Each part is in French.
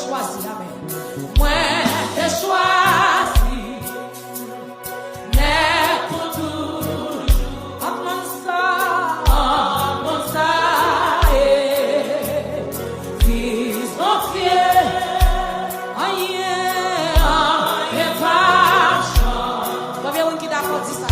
choisi. Amen. Moi, t'ai choisi. N'est pour toujours. Apprends ça, fils confié. Rien pas chant. Combien de gens qui d'accord dit ça?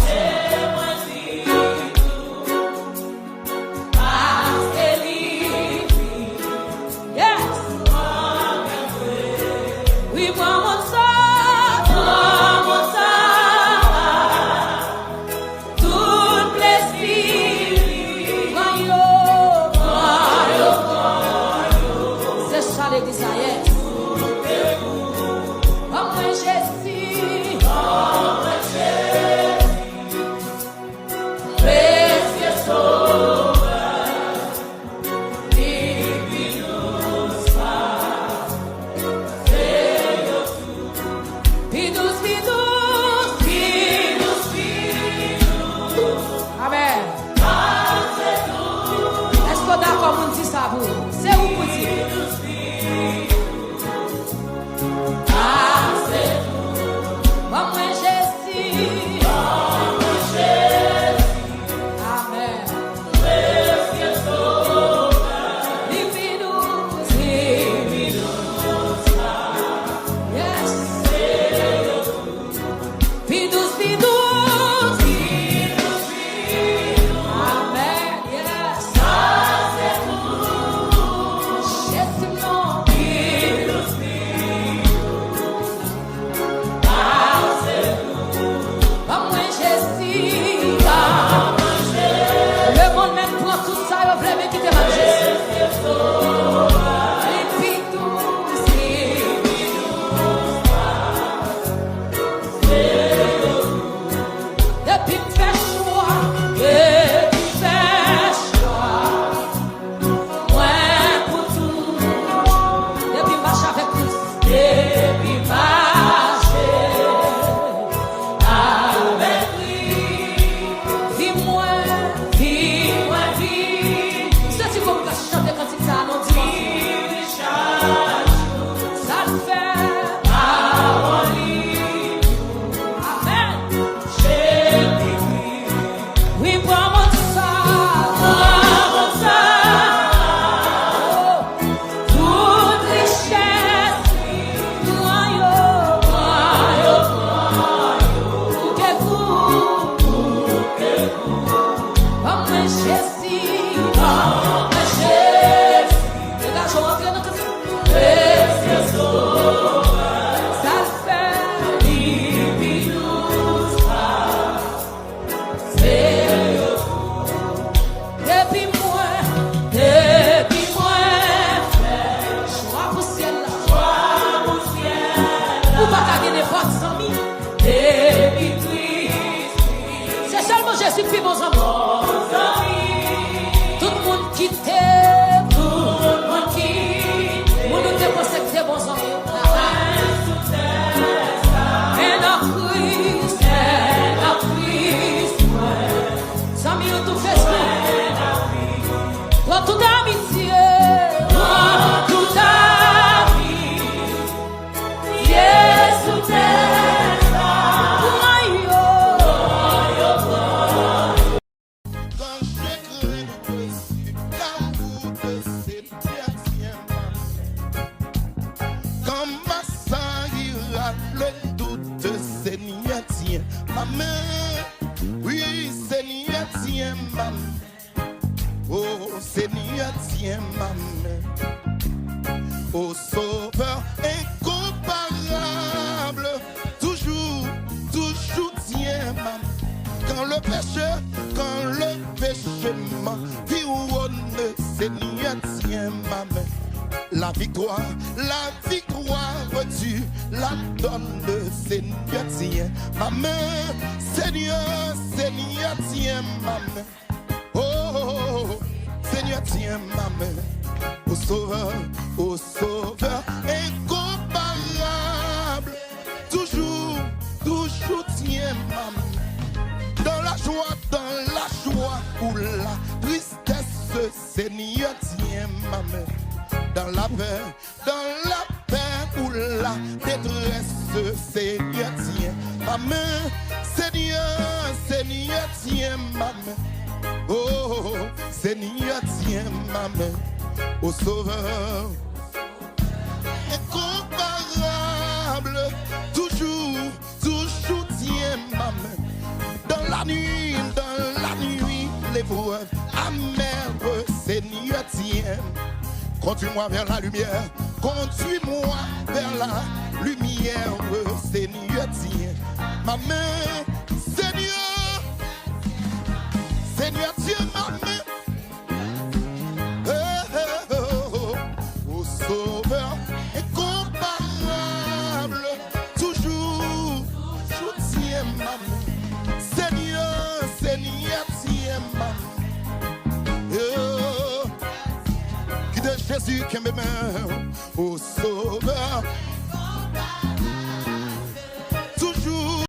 Tu la donnes, le Seigneur tient ma main, Seigneur, Seigneur tient ma main. Oh, Seigneur tient ma main. Au Sauveur incomparable, toujours, toujours tient ma main. Dans la joie ou la tristesse, Seigneur tient ma main. Dans la paix, la détresse, Seigneur, tiens ma main. Seigneur, Seigneur, tiens ma main. Oh, Seigneur, tiens ma main. Au Sauveur incomparable, toujours, toujours tiens ma main. Dans la nuit, l'épreuve amère, Seigneur, tiens. Conduis-moi vers la lumière, conduis-moi vers la lumière, Seigneur, tiens ma main. Seigneur, Seigneur, tiens ma main. Au Sauveur incomparable, toujours, je tiens ma main. Seigneur, Seigneur, tiens ma main. Qui de Jésus qui me met au